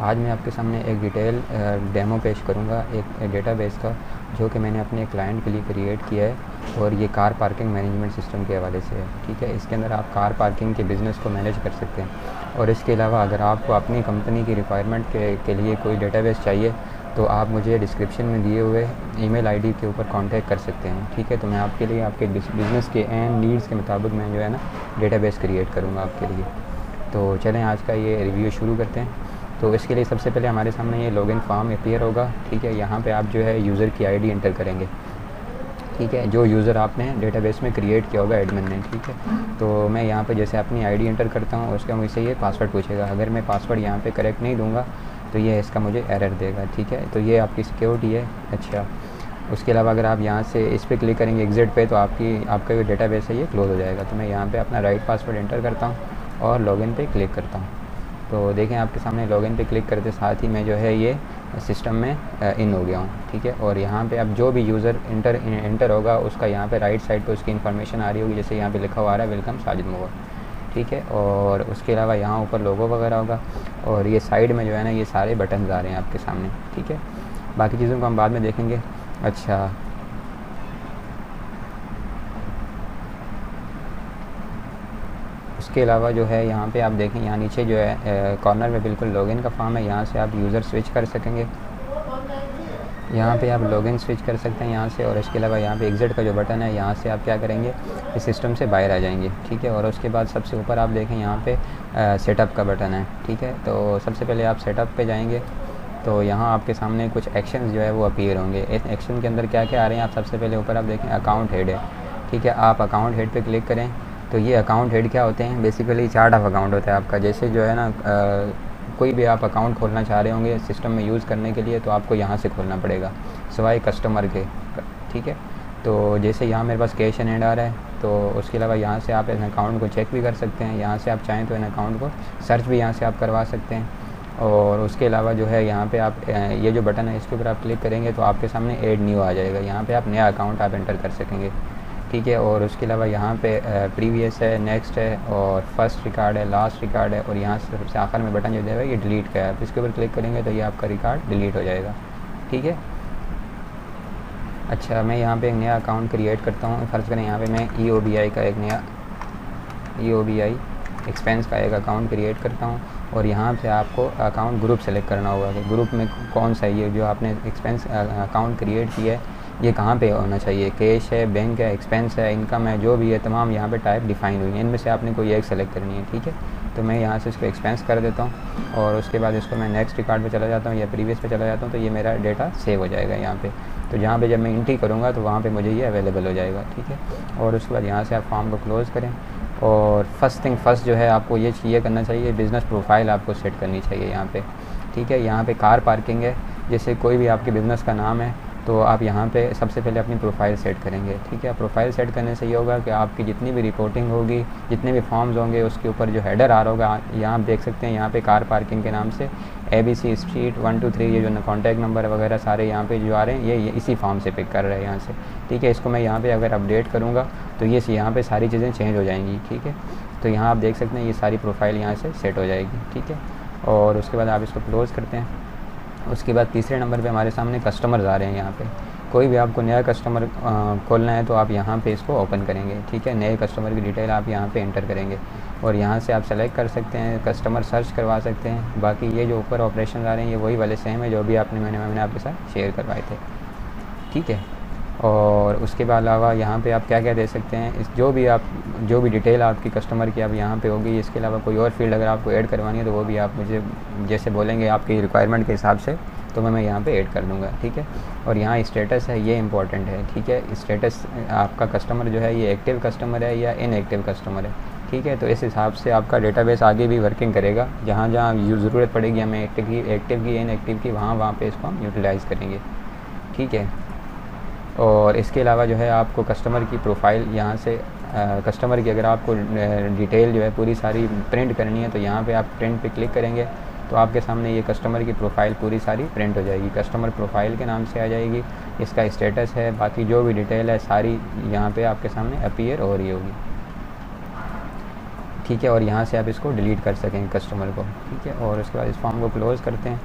आज मैं आपके सामने एक डिटेल डेमो पेश करूंगा एक डेटाबेस का, जो कि मैंने अपने क्लाइंट के लिए क्रिएट किया है और ये कार पार्किंग मैनेजमेंट सिस्टम के हवाले से है। ठीक है, इसके अंदर आप कार पार्किंग के बिज़नेस को मैनेज कर सकते हैं। और इसके अलावा अगर आपको अपनी कंपनी की रिक्वायरमेंट के लिए कोई डेटाबेस चाहिए तो आप मुझे डिस्क्रिप्शन में दिए हुए ईमेल आईडी के ऊपर कांटेक्ट कर सकते हैं। ठीक है, तो मैं आपके लिए आपके बिज़नेस के एंड नीड्स के मुताबिक मैं जो है ना डेटाबेस क्रिएट करूँगा आपके लिए। तो चलें आज का ये रिव्यू शुरू करते हैं। तो इसके लिए सबसे पहले हमारे सामने ये लॉगिन फॉर्म अपीयर होगा। ठीक है, यहाँ पे आप जो है यूज़र की आईडी एंटर करेंगे। ठीक है, जो यूज़र आपने डेटाबेस में क्रिएट किया होगा एडमिन ने। ठीक है, तो मैं यहाँ पे जैसे अपनी आईडी एंटर करता हूँ उसका मुझसे ये पासवर्ड पूछेगा। अगर मैं पासवर्ड यहाँ पे करेक्ट नहीं दूँगा तो ये इसका मुझे एरर देगा। ठीक है, तो ये आपकी सिक्योरिटी है। अच्छा, उसके अलावा अगर आप यहाँ से इस पर क्लिक करेंगे एग्ज़िट पे तो आपका जो डेटाबेस है ये क्लोज़ हो जाएगा। तो मैं यहाँ पे अपना राइट पासवर्ड एंटर करता हूँ और लॉगिन पे क्लिक करता हूँ। तो देखें आपके सामने लॉगिन पे क्लिक करते साथ ही मैं जो है ये सिस्टम में इन हो गया हूँ। ठीक है, और यहाँ पे अब जो भी यूज़र इंटर होगा उसका यहाँ पे राइट साइड पे उसकी इन्फॉर्मेशन आ रही होगी, जैसे यहाँ पे लिखा हुआ आ रहा है वेलकम साजिद मोहर। ठीक है, और उसके अलावा यहाँ ऊपर लोगो वगैरह होगा और ये साइड में जो है ना ये सारे बटन आ रहे हैं आपके सामने। ठीक है, बाकी चीज़ों को हम बाद में देखेंगे। अच्छा, उसके अलावा जो है यहाँ पे आप देखें यहाँ नीचे जो है कॉर्नर में बिल्कुल लॉगिन का फॉर्म है, यहाँ से आप यूज़र स्विच कर सकेंगे। यहाँ पे आप लॉगिन स्विच कर सकते हैं यहाँ से। और इसके अलावा यहाँ पे एग्ज़िट का जो बटन है यहाँ से आप क्या करेंगे इस सिस्टम से बाहर आ जाएंगे। ठीक है, और उसके बाद सबसे ऊपर आप देखें यहाँ पे सेटअप का बटन है। ठीक है, तो सबसे पहले आप सेटअप पे जाएंगे तो यहाँ आपके सामने कुछ एक्शन जो है वो अपीयर होंगे। इस एक्शन के अंदर क्या क्या आ रहे हैं आप सबसे पहले ऊपर आप देखें अकाउंट हेड है। ठीक है, आप अकाउंट हेड पे क्लिक करें तो ये अकाउंट हेड क्या होते हैं, बेसिकली चार्ट ऑफ अकाउंट होता है आपका। जैसे जो है ना कोई भी आप अकाउंट खोलना चाह रहे होंगे सिस्टम में यूज़ करने के लिए तो आपको यहाँ से खोलना पड़ेगा सिवाय कस्टमर के। ठीक है, तो जैसे यहाँ मेरे पास कैश इन हैंड आ रहा है तो उसके अलावा यहाँ से आप इन अकाउंट को चेक भी कर सकते हैं। यहाँ से आप चाहें तो इन अकाउंट को सर्च भी यहाँ से आप करवा सकते हैं। और उसके अलावा जो है यहाँ पे आप ये जो बटन है इसके ऊपर आप क्लिक करेंगे तो आपके सामने ऐड न्यू आ जाएगा। यहाँ पे आप नया अकाउंट आप एंटर कर सकेंगे। ठीक है, और उसके अलावा यहाँ पे प्रीवियस है, नेक्स्ट है और फर्स्ट रिकॉर्ड है, लास्ट रिकॉर्ड है। और यहाँ से सबसे आखिर में बटन जो है ये डिलीट का है, आप इसके ऊपर क्लिक करेंगे तो ये आपका रिकॉर्ड डिलीट हो जाएगा। ठीक है, अच्छा, मैं यहाँ पे एक नया अकाउंट क्रिएट करता हूँ। फ़र्ज़ करें यहाँ पे मैं EOBI का एक नया EOBI एक्सपेंस का एक अकाउंट क्रिएट करता हूँ। और यहाँ से आपको अकाउंट ग्रुप सेलेक्ट करना होगा कि ग्रुप में कौन सा ये जो आपने एक्सपेंस अकाउंट क्रिएट किया है ये कहाँ पे होना चाहिए। कैश है, बैंक है, एक्सपेंस है, इनकम है, जो भी है तमाम यहाँ पे टाइप डिफाइन हुई है। इनमें से आपने कोई एक सेलेक्ट करनी है। ठीक है, तो मैं यहाँ से इसको एक्सपेंस कर देता हूँ और उसके बाद इसको मैं नेक्स्ट रिकॉर्ड पे चला जाता हूँ या प्रीवियस पे चला जाता हूँ तो ये मेरा डेटा सेव हो जाएगा यहाँ पे। तो जहाँ पे जब मैं एंट्री करूँगा तो वहाँ पे मुझे ये अवेलेबल हो जाएगा। ठीक है, और उसके बाद यहाँ से आप फॉर्म को क्लोज़ करें और फर्स्ट थिंग फर्स्ट जो है आपको ये करना चाहिए, बिज़नेस प्रोफाइल आपको सेट करनी चाहिए यहाँ पे। ठीक है, यहाँ पे कार पार्किंग है, जैसे कोई भी आपके बिज़नेस का नाम है तो आप यहाँ पे सबसे पहले अपनी प्रोफाइल सेट करेंगे। ठीक है, प्रोफाइल सेट करने से ये होगा कि आपकी जितनी भी रिपोर्टिंग होगी, जितने भी फॉर्म्स होंगे उसके ऊपर जो हेडर आ रहा होगा यहाँ आप देख सकते हैं यहाँ पे कार पार्किंग के नाम से ABC स्ट्रीट 1 2 3 ये जो कॉन्टैक्ट नंबर वगैरह सारे यहाँ पे जो आ रहे हैं ये इसी फॉर्म से पिक कर रहे हैं यहाँ से। ठीक है, इसको मैं यहाँ पे अगर अपडेट करूँगा तो ये यहाँ पे सारी चीज़ें चेंज हो जाएंगी। ठीक है, तो यहाँ आप देख सकते हैं ये सारी प्रोफाइल यहाँ से सेट हो जाएगी। ठीक है, और उसके बाद आप इसको क्लोज़ करते हैं। उसके बाद तीसरे नंबर पे हमारे सामने कस्टमर्स आ रहे हैं। यहाँ पे कोई भी आपको नया कस्टमर खोलना है तो आप यहाँ पे इसको ओपन करेंगे। ठीक है, नए कस्टमर की डिटेल आप यहाँ पे एंटर करेंगे और यहाँ से आप सेलेक्ट कर सकते हैं, कस्टमर सर्च करवा सकते हैं। बाकी ये जो ऊपर ऑपरेशन आ रहे हैं ये वही वाले सेम है जो भी मैंने आपके साथ शेयर करवाए थे। ठीक है, और उसके अलावा यहाँ पे आप क्या क्या दे सकते हैं, इस जो भी डिटेल आपकी कस्टमर की अब यहाँ पे होगी। इसके अलावा कोई और फील्ड अगर आपको ऐड करवानी है तो वो भी आप मुझे जैसे बोलेंगे आपकी रिक्वायरमेंट के हिसाब से तो मैं यहाँ पे ऐड कर दूँगा। ठीक है, और यहाँ स्टेटस है ये इंपॉर्टेंट है। ठीक है, स्टेटस आपका कस्टमर जो है ये एक्टिव कस्टमर है या इनएक्टिव कस्टमर है। ठीक है, तो इस हिसाब से आपका डेटाबेस आगे भी वर्किंग करेगा। जहाँ जहाँ ज़रूरत पड़ेगी हमें एक्टिव की इनएक्टिव की वहाँ पे इसको हम यूटिलाइज़ करेंगे। ठीक है, और इसके अलावा जो है आपको कस्टमर की प्रोफाइल यहाँ से कस्टमर की अगर आपको डिटेल जो है पूरी सारी प्रिंट करनी है तो यहाँ पे आप प्रिंट पे क्लिक करेंगे तो आपके सामने ये कस्टमर की प्रोफाइल पूरी सारी प्रिंट हो जाएगी। कस्टमर प्रोफाइल के नाम से आ जाएगी, इसका स्टेटस है, बाकी जो भी डिटेल है सारी यहाँ पे आपके सामने अपीयर हो रही होगी। ठीक है, और यहाँ से आप इसको डिलीट कर सकेंगे कस्टमर को, ठीक है। और उसके बाद इस फॉर्म को क्लोज़ करते हैं।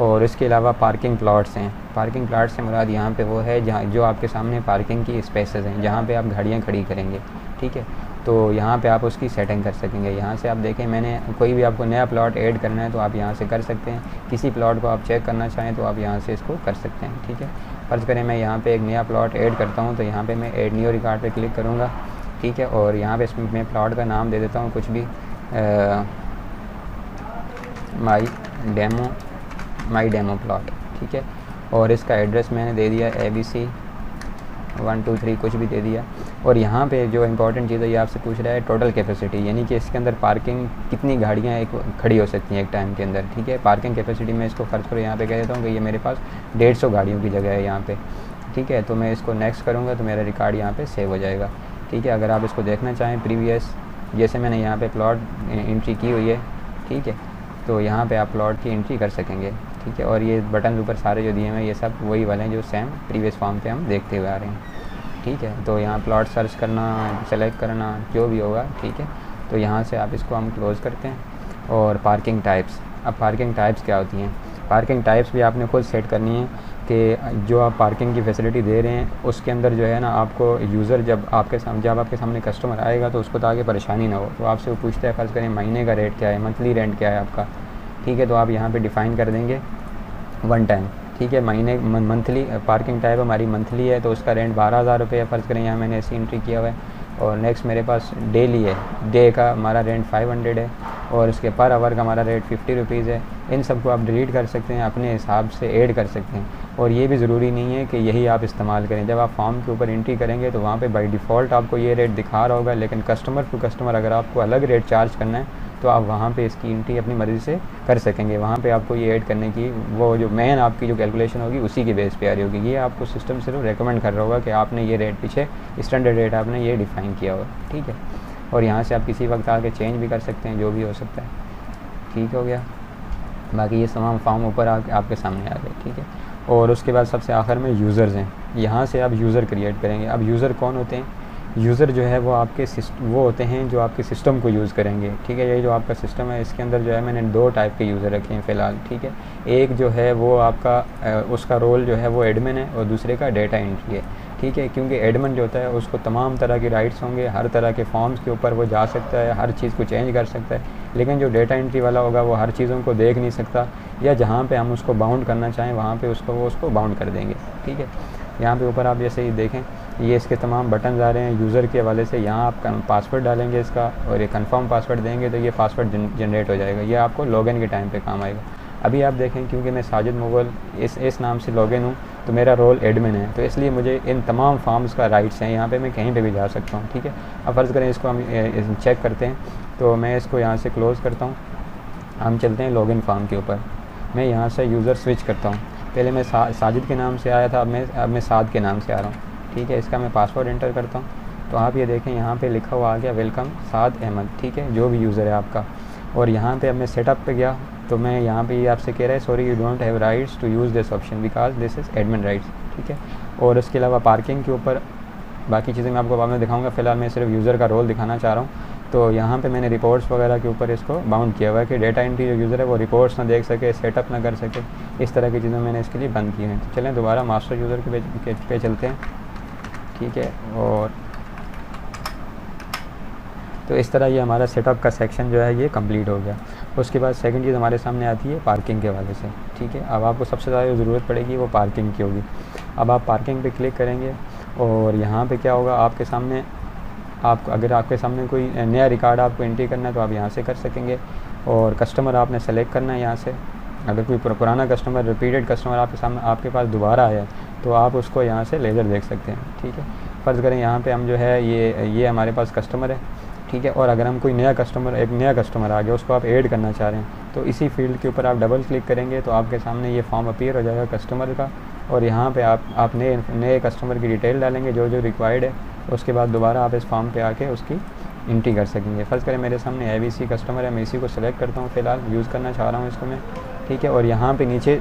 और इसके अलावा पार्किंग प्लॉट्स हैं। पार्किंग प्लॉट से मुराद यहाँ पे वो है जहाँ जो आपके सामने पार्किंग की स्पेसेस हैं, जहाँ पे आप गाड़ियाँ खड़ी करेंगे, ठीक है। तो यहाँ पे आप उसकी सेटिंग कर सकेंगे। यहाँ से आप देखें, मैंने कोई भी आपको नया प्लॉट ऐड करना है तो आप यहाँ से कर सकते हैं। किसी प्लॉट को आप चेक करना चाहें तो आप यहाँ से इसको कर सकते हैं, ठीक है। फ़र्ज़ करें मैं यहाँ पे एक नया प्लॉट ऐड करता हूँ, तो यहाँ पे मैं ऐड न्यू रिकॉर्ड पे क्लिक करूँगा, ठीक है। और यहाँ पे इसमें मैं प्लॉट का नाम दे देता हूँ कुछ भी, माई डेमो प्लॉट, ठीक है। और इसका एड्रेस मैंने दे दिया ABC 123 कुछ भी दे दिया। और यहाँ पे जो इम्पोर्टेंट चीज़ है, ये आपसे पूछ रहा है टोटल कैपेसिटी, यानी कि इसके अंदर पार्किंग कितनी गाड़ियाँ एक खड़ी हो सकती हैं एक टाइम के अंदर, ठीक है। पार्किंग कैपेसिटी में इसको फ़र्ज़ करो यहाँ पे कह देता हूँ कि ये मेरे पास 150 गाड़ियों की जगह है यहाँ पे, ठीक है। तो मैं इसको नेक्स्ट करूँगा तो मेरा रिकॉर्ड यहाँ पे सेव हो जाएगा, ठीक है। अगर आप इसको देखना चाहें प्रीवियस, जैसे मैंने यहाँ पे प्लॉट एंट्री की हुई है, ठीक है, तो यहाँ पे आप प्लॉट की एंट्री कर सकेंगे, ठीक है। और ये बटन ऊपर सारे जो दिए हुए हैं ये सब वही वाले हैं जो सेम प्रीवियस फॉर्म पे हम देखते हुए आ रहे हैं, ठीक है। तो यहाँ प्लॉट सर्च करना, सेलेक्ट करना, जो भी होगा, ठीक है। तो यहाँ से आप इसको हम क्लोज़ करते हैं। और पार्किंग टाइप्स, अब पार्किंग टाइप्स क्या होती हैं? पार्किंग टाइप्स भी आपने खुद सेट करनी है कि जो आप पार्किंग की फैसिलिटी दे रहे हैं उसके अंदर जो है ना, आपको यूज़र जब आपके सामने कस्टमर आएगा तो उसको ताकि परेशानी ना हो, तो आपसे वो पूछता है फ़र्ज़ करें महीने का रेट क्या है, मंथली रेंट क्या है आपका, ठीक है। तो आप यहाँ पे डिफ़ाइन कर देंगे 1 टाइम, ठीक है। मंथली पार्किंग टाइप हमारी मंथली है तो उसका रेंट 12,000 रुपये है, फ़र्ज़ करें यहाँ मैंने ऐसी एंट्री किया हुआ है। और नेक्स्ट मेरे पास डेली है, डे का हमारा रेंट 500 है। और इसके पर आवर का हमारा रेट 50 रुपीज़ है। इन सब को आप डिलीट कर सकते हैं, अपने हिसाब से ऐड कर सकते हैं। और ये भी ज़रूरी नहीं है कि यही आप इस्तेमाल करें। जब आप फॉर्म के ऊपर एंट्री करेंगे तो वहाँ पे बाय डिफ़ॉल्ट आपको ये रेट दिखा रहा होगा, लेकिन कस्टमर टू कस्टमर अगर आपको अलग रेट चार्ज करना है तो आप वहाँ पे इसकी एंट्री अपनी मर्ज़ी से कर सकेंगे। वहाँ पे आपको ये ऐड करने की वो जो मेन आपकी जो कैलकुलेशन होगी उसी की बेस पे आ रही होगी। ये आपको सिस्टम सिर्फ रेकमेंड कर रहा होगा कि आपने ये रेट पीछे स्टैंडर्ड रेट आपने ये डिफ़ाइन किया होगा, ठीक है। और यहाँ से आप किसी वक्त आके चेंज भी कर सकते हैं, जो भी हो सकता है, ठीक हो गया। बाकी ये तमाम फॉर्म ऊपर आपके सामने आ गए, ठीक है। और उसके बाद सबसे आखिर में यूज़र्स हैं। यहाँ से आप यूज़र क्रिएट करेंगे। अब यूज़र कौन होते हैं? यूज़र जो है वो आपके वो होते हैं जो आपके सिस्टम को यूज़ करेंगे, ठीक है। ये जो आपका सिस्टम है इसके अंदर जो है मैंने 2 टाइप के यूज़र रखे हैं फ़िलहाल, ठीक है। एक जो है वो आपका उसका रोल जो है वो एडमिन है और दूसरे का डेटा एंट्री है, ठीक है। क्योंकि एडमिन जो होता है उसको तमाम तरह के राइट्स होंगे, हर तरह के फॉर्म्स के ऊपर वो जा सकता है, हर चीज़ को चेंज कर सकता है। लेकिन जो डेटा एंट्री वाला होगा वो हर चीज़ों को देख नहीं सकता, या जहाँ पे हम उसको बाउंड करना चाहें वहाँ पे उसको बाउंड कर देंगे, ठीक है। यहाँ पे ऊपर आप जैसे ही देखें ये इसके तमाम बटन आ रहे हैं यूज़र के हवाले से। यहाँ आप पासवर्ड डालेंगे इसका और ये कंफर्म पासवर्ड देंगे तो ये पासवर्ड जनरेट हो जाएगा। ये आपको लॉगिन के टाइम पे काम आएगा। अभी आप देखें क्योंकि मैं साजिद मुग़ल इस नाम से लॉगिन हूँ तो मेरा रोल एडमिन है, तो इसलिए मुझे इन तमाम फॉर्म्स का राइट्स हैं। यहाँ पे मैं कहीं पे भी जा सकता हूँ, ठीक है। अब फ़र्ज़ करें इसको हम चेक करते हैं, तो मैं इसको यहाँ से क्लोज़ करता हूँ। हम चलते हैं लॉगिन फॉर्म के ऊपर। मैं यहाँ से यूज़र स्विच करता हूँ। पहले मैं साजिद के नाम से आया था, अब मैं साद के नाम से आ रहा हूँ, ठीक है। इसका मैं पासवर्ड एंटर करता हूँ तो आप ये देखें यहाँ पे लिखा हुआ आ गया वेलकम साद अहमद, ठीक है, जो भी यूज़र है आपका। और यहाँ पे अब मैं सेटअप पे गया तो मैं यहाँ पे ये आपसे कह रहा है sorry you don't have rights to use this option because this is admin rights, ठीक है। और उसके अलावा पार्किंग के ऊपर बाकी चीज़ें मैं आपको बाद में दिखाऊँगा। फ़िलहाल मैं सिर्फ यूज़र का रोल दिखाना चाह रहा हूँ। तो यहाँ पे मैंने रिपोर्ट्स वगैरह के ऊपर इसको बाउंड किया हुआ है कि डेटा एंट्री जो यूज़र है वो रिपोर्ट्स ना देख सके, सेटअप ना कर सके, इस तरह की चीज़ें मैंने इसके लिए बंद की हैं। तो चलें दोबारा मास्टर यूज़र के पे चलते हैं, ठीक है। और तो इस तरह ये हमारा सेटअप का सेक्शन जो है ये कंप्लीट हो गया। उसके बाद सेकंड चीज़ हमारे सामने आती है पार्किंग के हवाले से, ठीक है। अब आपको सबसे ज़्यादा ज़रूरत पड़ेगी वो पार्किंग की होगी। अब आप पार्किंग पे क्लिक करेंगे और यहाँ पे क्या होगा आपके सामने, अगर आपके सामने कोई नया रिकॉर्ड आपको एंट्री करना है तो आप यहाँ से कर सकेंगे। और कस्टमर आपने सेलेक्ट करना है यहाँ से। अगर कोई पुराना कस्टमर, रिपीटेड कस्टमर आपके पास दोबारा आया है तो आप उसको यहाँ से लेज़र देख सकते हैं, ठीक है। फ़र्ज़ करें यहाँ पे हम जो है ये हमारे पास कस्टमर है, ठीक है। और अगर हम कोई एक नया कस्टमर आ गया उसको आप ऐड करना चाह रहे हैं तो इसी फील्ड के ऊपर आप डबल क्लिक करेंगे तो आपके सामने ये फॉर्म अपीयर हो जाएगा कस्टमर का। और यहाँ पे आप नए कस्टमर की डिटेल डालेंगे जो रिक्वायर्ड है। उसके बाद दोबारा आप इस फॉर्म पे आके उसकी एंट्री कर सकेंगे। फ़र्ज़ करें मेरे सामने ABC कस्टमर है, मैं इसी को सेलेक्ट करता हूँ, फ़िलहाल यूज़ करना चाह रहा हूँ इसको मैं, ठीक है। और यहाँ पे नीचे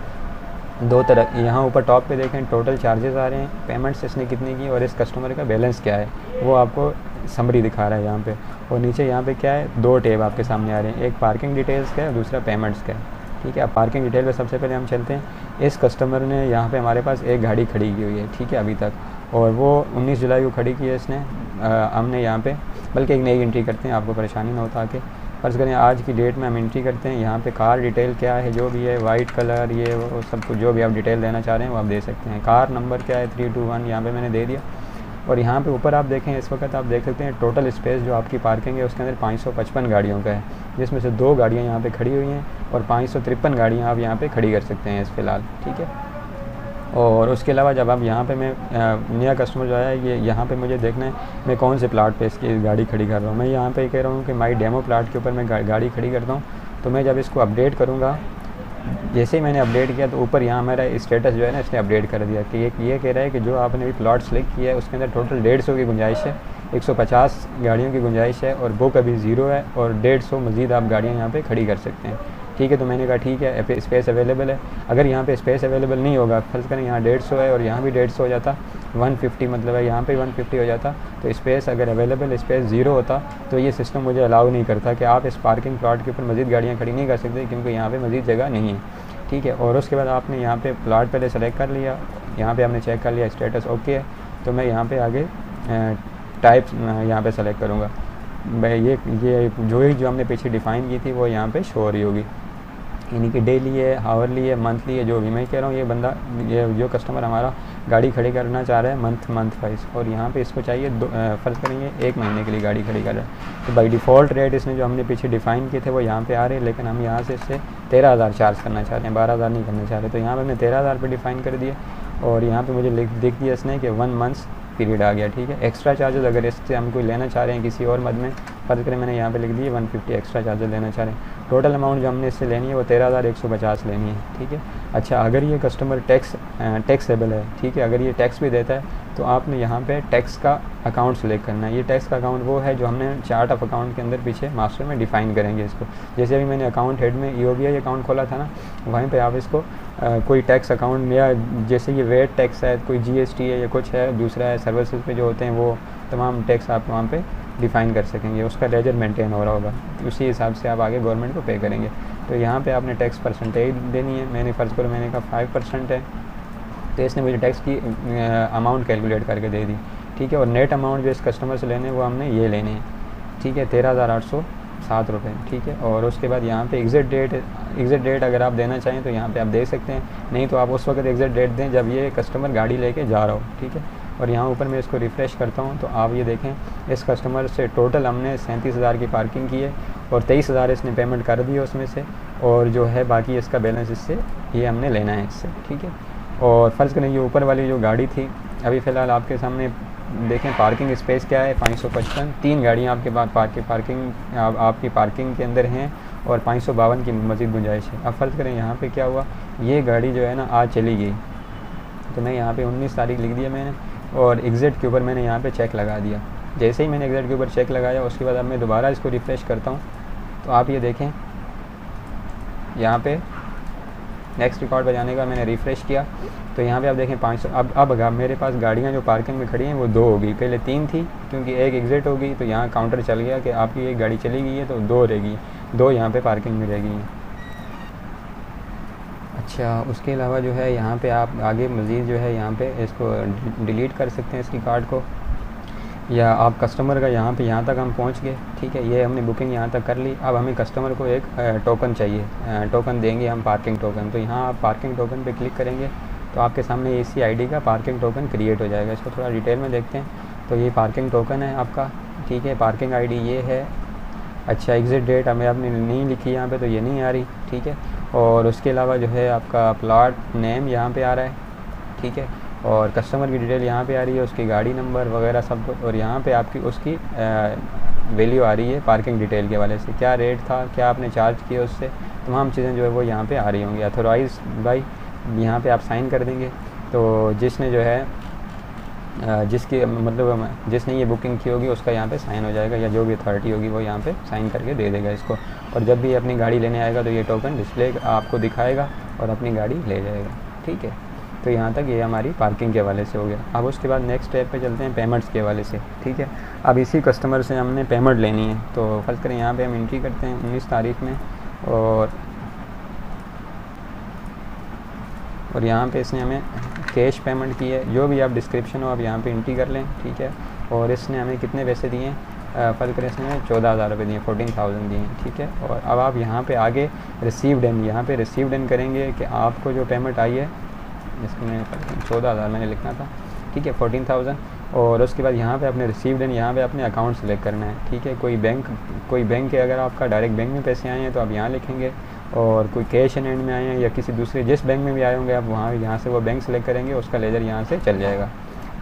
2 तरह, यहाँ ऊपर टॉप पे देखें टोटल चार्जेस आ रहे हैं, पेमेंट्स इसने कितनी की और इस कस्टमर का बैलेंस क्या है वो आपको समरी दिखा रहा है यहाँ पे। और नीचे यहाँ पे क्या है, 2 टैब आपके सामने आ रहे हैं, एक पार्किंग डिटेल्स का है, दूसरा पेमेंट्स का है। ठीक है, अब पार्किंग डिटेल पे सबसे पहले हम चलते हैं। इस कस्टमर ने यहाँ पे हमारे पास एक गाड़ी खड़ी की हुई है, ठीक है, अभी तक, और वो 19 जुलाई को खड़ी की है इसने। हमने यहाँ पे बल्कि एक नई एंट्री करते हैं, आपको परेशानी ना होता आके। फर्ज़ करें आज की डेट में हम एंट्री करते हैं। यहाँ पे कार डिटेल क्या है, जो भी है, वाइट कलर, ये वो सब कुछ जो भी आप डिटेल देना चाह रहे हैं वो आप दे सकते हैं। कार नंबर क्या है, 321 यहाँ पे मैंने दे दिया। और यहाँ पे ऊपर आप देखें, इस वक्त आप देख सकते हैं टोटल स्पेस जो आपकी पार्किंग है उसके अंदर 555 गाड़ियों का है, जिसमें से 2 गाड़ियाँ यहाँ पे खड़ी हुई हैं और 553 गाड़ियाँ आप यहाँ पे खड़ी कर सकते हैं इस फ़िलहाल। ठीक है, और उसके अलावा जब आप यहाँ पे मैं नया कस्टमर जो है, ये यहाँ पे मुझे देखना है मैं कौन से प्लाट पे इसकी गाड़ी खड़ी कर रहा हूँ। मैं यहाँ पे कह रहा हूँ कि माई डेमो प्लाट के ऊपर मैं गाड़ी खड़ी करता हूँ। तो मैं जब इसको अपडेट करूँगा, जैसे ही मैंने अपडेट किया तो ऊपर यहाँ मेरा स्टेटस जो है ना इसने अपडेट कर दिया कि ये कह रहा है कि जो आपने अभी प्लॉट सेलेक्ट किया है उसके अंदर टोटल 150 की गुंजाइश है, 150 गाड़ियों की गुंजाइश है और बुक अभी 0 है और 150 मज़ीद आप गाड़ियाँ यहाँ पे खड़ी कर सकते हैं। ठीक है, तो मैंने कहा ठीक है, स्पेस अवेलेबल है। अगर यहाँ पे स्पेस अवेलेबल नहीं होगा, फर्ज़ करें यहाँ 150 है और यहाँ भी 150 हो जाता, 150 मतलब है यहाँ पे 150 हो जाता, तो स्पेस अगर अवेलेबल स्पेस 0 होता तो ये सिस्टम मुझे अलाउ नहीं करता कि आप इस पार्किंग प्लॉट के ऊपर मज़ीद गाड़ियाँ खड़ी नहीं कर सकते, क्योंकि यहाँ पे मज़ीद जगह नहीं है। ठीक है, और उसके बाद आपने यहाँ पे प्लॉट पहले सेलेक्ट कर लिया, यहाँ पे आपने चेक कर लिया स्टेटस ओके है, तो मैं यहाँ पे आगे टाइप यहाँ पे सेलेक्ट करूँगा। मैं ये जो हमने पीछे डिफ़ाइन की थी वो यहाँ पे शो हो रही होगी, यानी कि डेली है, हावरली है, मंथली है, जो भी। मैं कह रहा हूँ ये जो कस्टमर हमारा गाड़ी खड़ी करना चाह रहा है मंथ वाइज, और यहाँ पे इसको चाहिए फ़र्ज़ करेंगे 1 महीने के लिए गाड़ी खड़ी कर रहा है, तो बाई डिफ़ॉल्ट रेट इसने जो हमने पीछे डिफ़ाइन किए थे वो यहाँ पे आ रहे हैं, लेकिन हम यहाँ से इससे 13,000 चार्ज करना चाह रहे हैं, 12,000 नहीं करना चाह रहे। तो यहाँ पर हमने 13,000 पे डिफ़ाइन कर दिया और यहाँ पर मुझे लिख दिया इसने कि 1 मंथ्स पीरियड आ गया। ठीक है, एक्स्ट्रा चार्जेस अगर इससे हम कोई लेना चाह रहे हैं किसी और मद में, फ़र्ज़ करें मैंने यहाँ पे लिख दिए 150 एक्स्ट्रा चार्जेस लेना चाह रहे हैं, टोटल अमाउंट जो हमने इससे लेनी है वो 13,150 लेनी है। ठीक है, अच्छा अगर ये कस्टमर टैक्सेबल है, ठीक है, अगर ये टैक्स भी देता है तो आपने यहाँ पे टैक्स का अकाउंट सेलेक्ट करना है। ये टैक्स का अकाउंट वो है जो हमने चार्ट ऑफ अकाउंट के अंदर पीछे मास्टर में डिफ़ाइन करेंगे इसको। जैसे अभी मैंने अकाउंट हेड में EOBI अकाउंट खोला था ना, वहीं पे आप इसको कोई टैक्स अकाउंट या जैसे ये वेट टैक्स है, कोई GST है या कुछ है दूसरा है, सर्विसेज पे जो होते हैं वो तमाम टैक्स आप वहाँ पे डिफ़ाइन कर सकेंगे, उसका लेजर मेंटेन हो रहा होगा, उसी हिसाब से आप आगे गवर्नमेंट को पे करेंगे। तो यहाँ पे आपने टैक्स परसेंटेज देनी है। मैंने फ़र्ज़ करो मैंने कहा 5% है, तो इसने मुझे टैक्स की अमाउंट कैलकुलेट करके दे दी। ठीक है, और नेट अमाउंट जो इस कस्टमर से लेने वो हमने ये लेने हैं। ठीक है, 13,807 रुपये। ठीक है, और उसके बाद यहाँ पे एग्ज़ैक्ट डेट अगर आप देना चाहें तो यहाँ पे आप दे सकते हैं, नहीं तो आप उस वक्त एग्ज़ैक्ट डेट दें जब ये कस्टमर गाड़ी लेके जा रहा हो। ठीक है, और यहाँ ऊपर मैं इसको रिफ़्रेश करता हूँ तो आप ये देखें इस कस्टमर से टोटल हमने 37,000 की पार्किंग की है और 23,000 इसने पेमेंट कर दी उसमें से, और जो है बाकी इसका बैलेंस इससे ये हमने लेना है इससे। ठीक है, और फ़र्ज़ करें ये ऊपर वाली जो गाड़ी थी अभी फ़िलहाल आपके सामने देखें पार्किंग स्पेस क्या है, 555, 3 गाड़ियाँ आपके पास आपकी पार्किंग के अंदर हैं और 552 की मज़ीद गुंजाइश है। अब फ़र्ज़ करें यहाँ पे क्या हुआ, ये गाड़ी जो है ना आज चली गई, तो मैं यहाँ पे 19 तारीख लिख दिया मैंने और एग्ज़ैक्ट के ऊपर मैंने यहाँ पे चेक लगा दिया। जैसे ही मैंने एग्ज़ैक्ट के ऊपर चेक लगाया उसके बाद अब मैं दोबारा इसको रिफ़्रेश करता हूँ तो आप ये देखें यहाँ पे नेक्स्ट रिकॉर्ड पर जाने का मैंने रिफ़्रेश किया तो यहाँ पे आप देखें 500। अब मेरे पास गाड़ियाँ जो पार्किंग में खड़ी हैं वो 2 हो गई, पहले 3 थी क्योंकि एक एग्ज़िट हो गई, तो यहाँ काउंटर चल गया कि आपकी एक गाड़ी चली गई है तो 2 रहेगी, 2 यहाँ पे पार्किंग में रह गई हैं। अच्छा, उसके अलावा जो है यहाँ पे आप आगे मज़ीद जो है यहाँ पे इसको डिलीट कर सकते हैं इस रिकॉर्ड को, या आप कस्टमर का यहाँ तक हम पहुँच गए। ठीक है, ये हमने बुकिंग यहाँ तक कर ली। अब हमें कस्टमर को एक टोकन चाहिए, टोकन देंगे हम, पार्किंग टोकन। तो यहाँ आप पार्किंग टोकन पे क्लिक करेंगे तो आपके सामने इसी ID का पार्किंग टोकन क्रिएट हो जाएगा। इसको थोड़ा डिटेल में देखते हैं। तो ये पार्किंग टोकन है आपका। ठीक है, पार्किंग ID ये है। अच्छा, एग्ज़िट डेट हमें आपने नहीं लिखी यहाँ पे तो ये नहीं आ रही। ठीक है, और उसके अलावा जो है आपका प्लॉट नेम यहाँ पे आ रहा है। ठीक है, और कस्टमर की डिटेल यहाँ पे आ रही है, उसकी गाड़ी नंबर वगैरह सब कुछ, और यहाँ पे आपकी उसकी वैल्यू आ रही है पार्किंग डिटेल के वाले से, क्या रेट था, क्या आपने चार्ज किया, उससे तमाम चीज़ें जो है वो यहाँ पे आ रही होंगी। अथोराइज बाई यहाँ पे आप साइन कर देंगे तो जिसने जो है जिसकी मतलब जिसने ये बुकिंग की होगी उसका यहाँ पे साइन हो जाएगा, या जो भी अथॉरिटी होगी वो यहाँ पे साइन करके दे देगा इसको। और जब भी अपनी गाड़ी लेने आएगा तो ये टोकन डिस्प्ले आपको दिखाएगा और अपनी गाड़ी ले जाएगा। ठीक है, तो यहाँ तक ये हमारी पार्किंग के हवाले से हो गया। अब उसके बाद नेक्स्ट स्टेप पे चलते हैं पेमेंट्स के हवाले से, ठीक है। अब इसी कस्टमर से हमने पेमेंट लेनी है, तो फर्ज करें यहाँ पे हम एंट्री करते हैं 19 तारीख में, और यहाँ पे इसने हमें कैश पेमेंट की है। जो भी आप डिस्क्रिप्शन हो आप यहाँ पे एंट्री कर लें, ठीक है। और इसने हमें कितने पैसे दिए हैं, फर्ज करें इसने हमें 14,000 रुपये दिए, 14,000 दिए, ठीक है। और अब आप यहाँ पे आगे रिसीव्ड इन, यहाँ पे रिसीव्ड इन करेंगे कि आपको जो पेमेंट आई है, इसमें 14,000 मैंने लिखना था, ठीक है, 14,000। और उसके बाद यहाँ पे अपने रिसीव्ड इन, यहाँ पे अपने अकाउंट सेलेक्ट करना है, ठीक है। कोई बैंक है, अगर आपका डायरेक्ट बैंक में पैसे आए हैं तो आप यहाँ लिखेंगे, और कोई कैश इन हैंड में आए हैं या किसी दूसरे जिस बैंक में भी आए होंगे आप वहाँ यहाँ से वो बैंक सेलेक्ट करेंगे, उसका लेज़र यहाँ से चल जाएगा,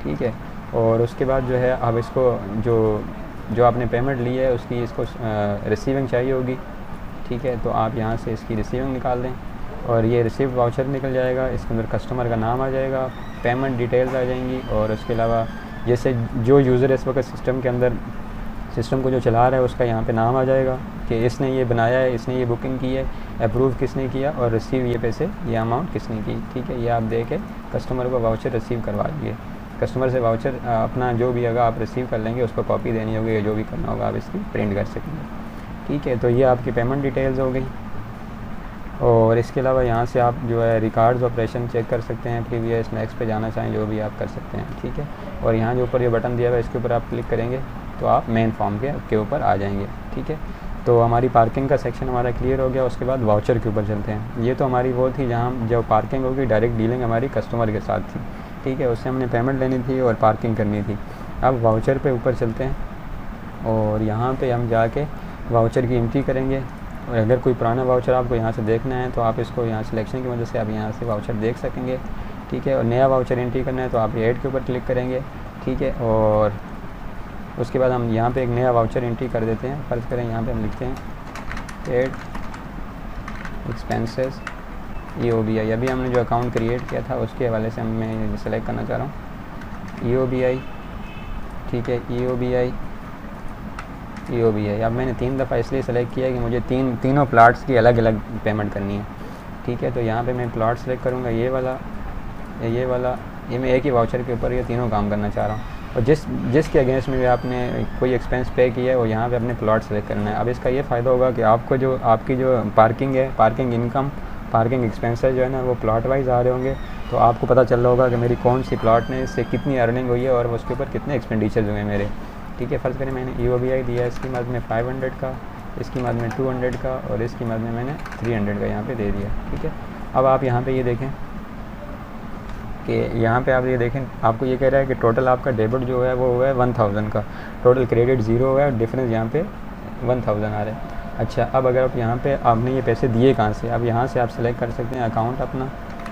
ठीक है। और उसके बाद जो है अब इसको जो आपने पेमेंट ली है उसकी इसको रिसीविंग चाहिए होगी, ठीक है। तो आप यहाँ से इसकी रिसीविंग निकाल दें, और ये रिसीव्ड वाउचर निकल जाएगा। इसके अंदर कस्टमर का नाम आ जाएगा, पेमेंट डिटेल्स आ जाएंगी, और उसके अलावा जैसे जो यूज़र इस वक्त सिस्टम के अंदर सिस्टम को जो चला रहा है उसका यहाँ पे नाम आ जाएगा कि इसने ये बनाया है, इसने ये बुकिंग की है, अप्रूव किसने किया, और रिसीव ये पैसे, ये अमाउंट किसने की, ठीक है। ये आप दे के कस्टमर को वाउचर रिसीव करवा दीजिए। कस्टमर से वाउचर अपना जो भी अगर आप रिसीव कर लेंगे उसको कॉपी देनी होगी, जो भी करना होगा आप इसकी प्रिंट कर सकेंगे, ठीक है। तो ये आपकी पेमेंट डिटेल्स हो गई। और इसके अलावा यहाँ से आप जो है रिकॉर्ड्स ऑपरेशन चेक कर सकते हैं, प्रीवियस नेक्स्ट पे जाना चाहें जो भी आप कर सकते हैं, ठीक है। और यहाँ जो ऊपर ये बटन दिया हुआ है इसके ऊपर आप क्लिक करेंगे तो आप मेन फॉर्म के ऊपर आ जाएंगे, ठीक है। तो हमारी पार्किंग का सेक्शन हमारा क्लियर हो गया। उसके बाद वाउचर के ऊपर चलते हैं। ये तो हमारी वो थी जहाँ जो पार्किंग होगी डायरेक्ट डीलिंग हमारी कस्टमर के साथ थी, ठीक है। उससे हमने पेमेंट लेनी थी और पार्किंग करनी थी। अब वाउचर पे ऊपर चलते हैं, और यहाँ पे हम जाके वाउचर की एंट्री करेंगे। और अगर कोई पुराना वाउचर आपको यहाँ से देखना है तो आप इसको यहाँ सिलेक्शन की वजह से आप यहाँ से वाउचर देख सकेंगे, ठीक है। और नया वाउचर एंट्री करना है तो आप ऐड के ऊपर क्लिक करेंगे, ठीक है। और उसके बाद हम यहाँ पे एक नया वाउचर एंट्री कर देते हैं। फ़र्ज़ करें यहाँ पे हम लिखते हैं ऐड एक्सपेंसेस EOBI। अभी हमने जो अकाउंट क्रिएट किया था उसके हवाले से मैं सेलेक्ट करना चाह रहा हूँ EOBI, ठीक है। EOBI अब मैंने 3 दफ़ा इसलिए सेलेक्ट किया कि मुझे तीनों प्लाट्स की अलग अलग पेमेंट करनी है, ठीक है। तो यहाँ पे मैं प्लाट सेलेक्ट करूँगा, ये वाला, ये मैं एक ही वाउचर के ऊपर ये तीनों काम करना चाह रहा हूँ। और जिसके अगेंस्ट में भी आपने कोई एक्सपेंस पे किया है वो यहाँ पे अपने प्लॉट सेलेक्ट करना है। अब इसका ये फ़ायदा होगा कि आपको जो आपकी जो पार्किंग है, पार्किंग इनकम, पार्किंग एक्सपेंसेस जो है ना वो प्लॉट वाइज आ रहे होंगे, तो आपको पता चल रहा होगा कि मेरी कौन सी प्लॉट ने इससे कितनी अर्निंग हुई है और उसके ऊपर कितने एक्सपेंडिचर्स हुए मेरे, ठीक है। फ़र्ज़ करें मैंने EOBI दिया, इसकी मद में 500 का, इसकी मद में 200 का, और इसकी मद में मैंने 300 का यहाँ पर दे दिया, ठीक है। अब आप यहाँ पर ये देखें कि यहाँ पे आप ये देखें, आपको ये कह रहा है कि टोटल आपका डेबिट जो है वो है 1000 का, टोटल क्रेडिट 0 है, डिफरेंस यहाँ पे 1000 आ रहा है। अच्छा, अब अगर आप यहाँ पे आपने ये पैसे दिए कहाँ से, अब यहाँ से आप सेलेक्ट कर सकते हैं अकाउंट अपना।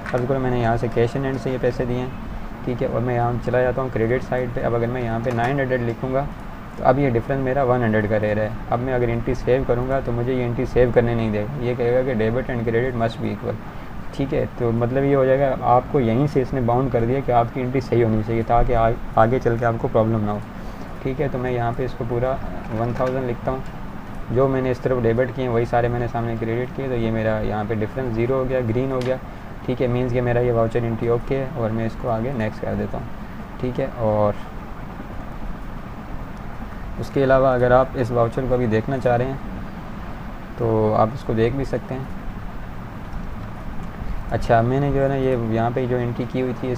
फर्ज करो मैंने यहाँ से कैश इन हैंड से ये पैसे दिए हैं, ठीक है। और मैं यहाँ चला जाता हूँ क्रेडिट साइड पे। अब अगर मैं यहाँ पे 900 लिखूँगा तो अब ये डिफरेंस मेरा 100 का रह रहा है। अब मैं अगर एंट्री सेव करूँगा तो मुझे ये एंट्री सेव करने नहीं देगा, ये कहेगा कि debit and credit must be equal, ठीक है। तो मतलब ये हो जाएगा, आपको यहीं से इसने बाउंड कर दिया कि आपकी एंट्री सही होनी चाहिए ताकि आगे चल के आपको प्रॉब्लम ना हो, ठीक है। तो मैं यहाँ पे इसको पूरा 1000 लिखता हूँ। जो मैंने इस तरफ डेबिट किए वही सारे मैंने सामने क्रेडिट किए, तो ये मेरा यहाँ पे डिफरेंस 0 हो गया, ग्रीन हो गया, ठीक है। मीन्स कि मेरा ये वाउचर एंट्री ओके है, और मैं इसको आगे नेक्स्ट कर देता हूँ, ठीक है। और उसके अलावा अगर आप इस वाउचर को अभी देखना चाह रहे हैं तो आप इसको देख भी सकते हैं। अच्छा, मैंने जो है ना ये यहाँ पे जो एंट्री की हुई थी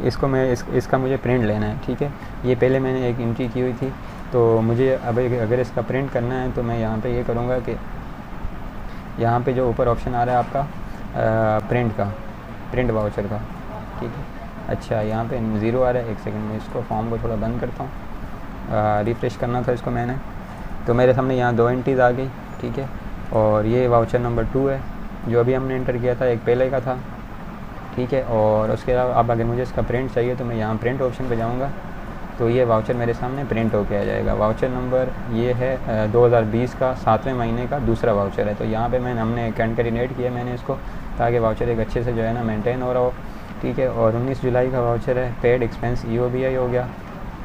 इसको मैं इसका मुझे प्रिंट लेना है, ठीक है। ये पहले मैंने एक एंट्री की हुई थी, तो मुझे अब अगर इसका प्रिंट करना है तो मैं यहाँ पे ये करूँगा कि यहाँ पे जो ऊपर ऑप्शन आ रहा है आपका प्रिंट वाउचर का, ठीक है। अच्छा, यहाँ पे 0 आ रहा है, एक सेकंड में इसको फॉर्म को थोड़ा बंद करता हूँ। रिफ्रेश करना था इसको मैंने, तो मेरे सामने यहाँ 2 एंट्रीज़ आ गई, ठीक है। और ये वाउचर नंबर 2 है जो अभी हमने एंटर किया था, एक पहले का था, ठीक है। और उसके अलावा अब अगर मुझे इसका प्रिंट चाहिए तो मैं यहाँ प्रिंट ऑप्शन पे जाऊँगा, तो ये वाउचर मेरे सामने प्रिंट होके आ जाएगा। वाउचर नंबर ये है 2020 का 7वें महीने का दूसरा वाउचर है। तो यहाँ पे हमने कंकैटिनेट किया मैंने इसको, ताकि वाउचर एक अच्छे से जो है ना मेंटेन हो रहा हो, ठीक है। और 19 जुलाई का वाउचर है, पेड एक्सपेंस EOBI हो गया,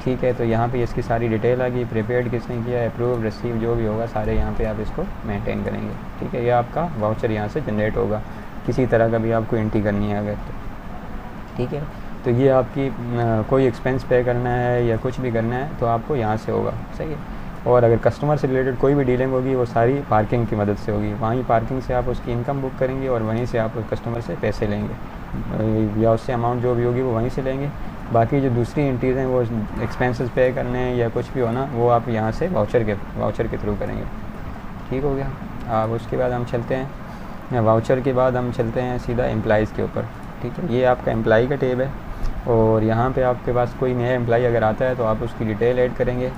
ठीक है। तो यहाँ पे इसकी सारी डिटेल आ गई, प्रीपेड किसने किया, अप्रूव, रिसीव जो भी होगा सारे यहाँ पे आप इसको मेंटेन करेंगे, ठीक है। ये आपका वाउचर यहाँ से जनरेट होगा, किसी तरह का भी आपको एंट्री करनी है अगर तो। ठीक है। तो ये आपकी कोई एक्सपेंस पे करना है या कुछ भी करना है तो आपको यहाँ से होगा, सही है। और अगर कस्टमर से रिलेटेड कोई भी डीलिंग होगी वो सारी पार्किंग की मदद से होगी, वहीं पार्किंग से आप उसकी इनकम बुक करेंगे और वहीं से आप उस कस्टमर से पैसे लेंगे या उससे अमाउंट जो भी होगी वो वहीं से लेंगे। बाकी जो दूसरी एंट्रीज़ हैं वो एक्सपेंसेस पे करने हैं या कुछ भी होना वो आप यहाँ से वाउचर के थ्रू करेंगे। ठीक हो गया। अब उसके बाद हम चलते हैं वाउचर के बाद हम चलते हैं सीधा एम्प्लॉइज़ के ऊपर। ठीक है, ये आपका एम्प्लॉई का टेब है और यहाँ पे आपके पास कोई नया एम्प्लॉई अगर आता है तो आप उसकी डिटेल ऐड करेंगे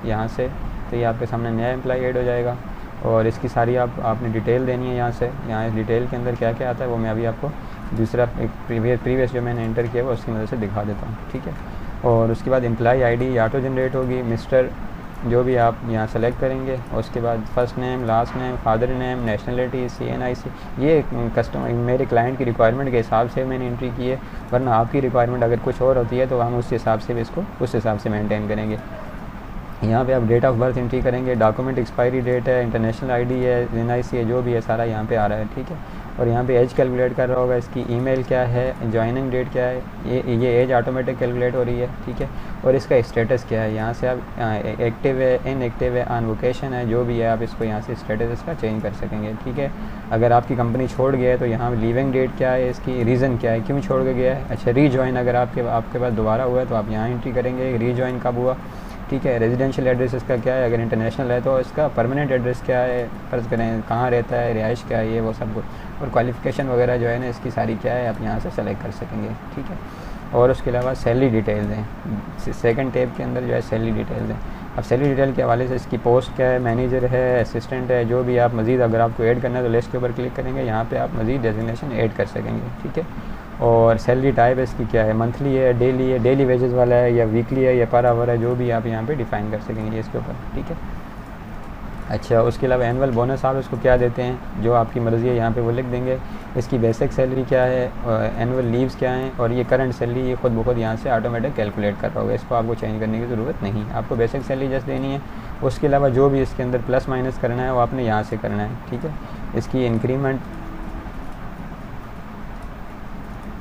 यहाँ से, तो ये आपके सामने नया एम्प्लॉई ऐड हो जाएगा और इसकी सारी आपने डिटेल देनी है यहाँ से। यहाँ इस डिटेल के अंदर क्या क्या आता है वो मैं अभी आपको दूसरा एक प्रीवियस जो मैंने एंटर किया वो उसकी मदद से दिखा देता हूँ। ठीक है, और उसके बाद एम्प्लॉई आईडी ऑटो जनरेट होगी, मिस्टर जो भी आप यहाँ सेलेक्ट करेंगे और उसके बाद first name, last name, father name, nationality, CNIC। ये कस्टमर मेरे क्लाइंट की रिक्वायरमेंट के हिसाब से मैंने एंट्री की है, वरना आपकी रिक्वायरमेंट अगर कुछ और होती है तो हम उस हिसाब से भी इसको उस हिसाब से मेंटेन करेंगे। यहाँ पे आप डेट ऑफ बर्थ एंट्री करेंगे, डॉक्यूमेंट एक्सपायरी डेट है, इंटरनेशनल आईडी है, NIC है, जो भी है सारा यहाँ पे आ रहा है। ठीक है, और यहाँ पे एज कैलकुलेट कर रहा होगा, इसकी ईमेल क्या है, ज्वाइनिंग डेट क्या है, ये एज ऑटोमेटिक कैलकुलेट हो रही है। ठीक है, और इसका स्टेटस क्या है, यहाँ से आप एक्टिव है, इनएक्टिव है, ऑन वोकेशन है, जो भी है आप इसको यहाँ से स्टेटस इसका चेंज कर सकेंगे। ठीक है, अगर आपकी कंपनी छोड़ गया है तो यहाँ लीविंग डेट क्या है, इसकी रीज़न क्या है, क्यों छोड़ के गया है। अच्छा, रीजॉइन अगर आपके पास दोबारा हुआ है तो आप यहाँ एंट्री करेंगे रीजॉइन कब हुआ। ठीक है, रेजिडेंशियल एड्रेस इसका क्या है, अगर इंटरनेशनल है तो इसका परमानेंट एड्रेस क्या है, फ़र्ज़ करें कहाँ रहता है, रिहाइश क्या है, ये वो सब कुछ, और क्वालिफ़िकेशन वगैरह जो है ना इसकी सारी क्या है आप यहाँ से सेलेक्ट कर सकेंगे। ठीक है, और उसके अलावा सैलरी डिटेल दें, सेकंड टैब के अंदर जो है सैलरी डिटेल दें। अब सैलरी डिटेल के हवाले से इसकी पोस्ट क्या है, मैनेजर है, असिस्टेंट है, जो भी आप मज़ीद अगर आपको ऐड करना है तो लिस्ट के ऊपर क्लिक करेंगे, यहाँ पे आप मज़ीद डेजिग्नेशन ऐड कर सकेंगे। ठीक है, और सैलरी टाइप इसकी क्या है, मंथली है, डेली वेजेस वाला है या वीकली है या पर आवर है, जो भी आप यहाँ पे डिफ़ाइन कर सकेंगे इसके ऊपर। ठीक है, अच्छा, उसके अलावा एनुअल बोनस आप इसको क्या देते हैं, जो आपकी मर्ज़ी है यहाँ पे वो लिख देंगे। इसकी बेसिक सैलरी क्या है, एनुअल लीव्स क्या हैं, और ये करंट सैलरी ये खुद ब खुद यहाँ से ऑटोमेटिक कैलकुलेट कर रहा होगा, इसको आपको चेंज करने की ज़रूरत नहीं, आपको बेसिक सैलरी जस्ट देनी है। उसके अलावा जो भी इसके अंदर प्लस माइनस करना है वो आपने यहाँ से करना है। ठीक है, इसकी इंक्रीमेंट,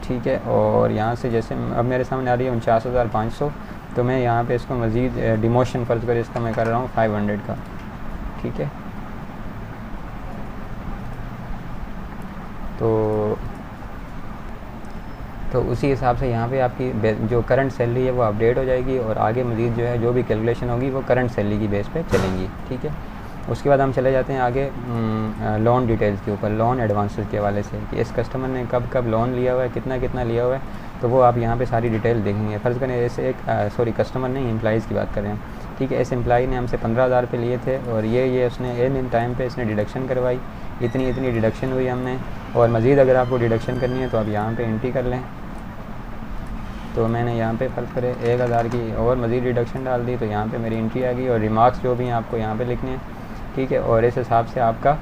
ठीक है, और यहाँ से जैसे अब मेरे सामने आ रही है 49,500, तो मैं यहाँ पे इसको मज़ीद डिमोशन फ़र्ज़ कर इसका मैं कर रहा हूँ 500 का। ठीक है, तो उसी हिसाब से यहाँ पे आपकी जो करंट सैलरी है वो अपडेट हो जाएगी और आगे मज़ीद जो है जो भी कैलकुलेशन होगी वो करंट सैलरी की बेस पे चलेंगी। ठीक है, उसके बाद हम चले जाते हैं आगे लोन डिटेल्स के ऊपर, लोन एडवांसेस के हवाले से कि इस कस्टमर ने कब कब लोन लिया हुआ है, कितना कितना लिया हुआ है, तो वो आप यहाँ पे सारी डिटेल देखेंगे। फ़र्ज़ करें ऐसे एक कस्टमर नहीं, एम्प्लॉइज़ की बात कर रहे हैं। ठीक है, इस एम्प्लॉई ने हमसे 15,000 रुपये लिए थे और ये उसने इन टाइम पे इसने डिडक्शन करवाई, इतनी डिडक्शन हुई हमने, और मज़ीद अगर आपको डिडक्शन करनी है तो आप यहाँ पर एंट्री कर लें। तो मैंने यहाँ पे फ़र्ज़ करें 1,000 की और मज़ीद डिडक्शन डाल दी, तो यहाँ पे मेरी एंट्री आ गई और रिमार्क्स जो भी हैं आपको यहाँ पे लिखने हैं। ठीक है, और इस हिसाब से आपका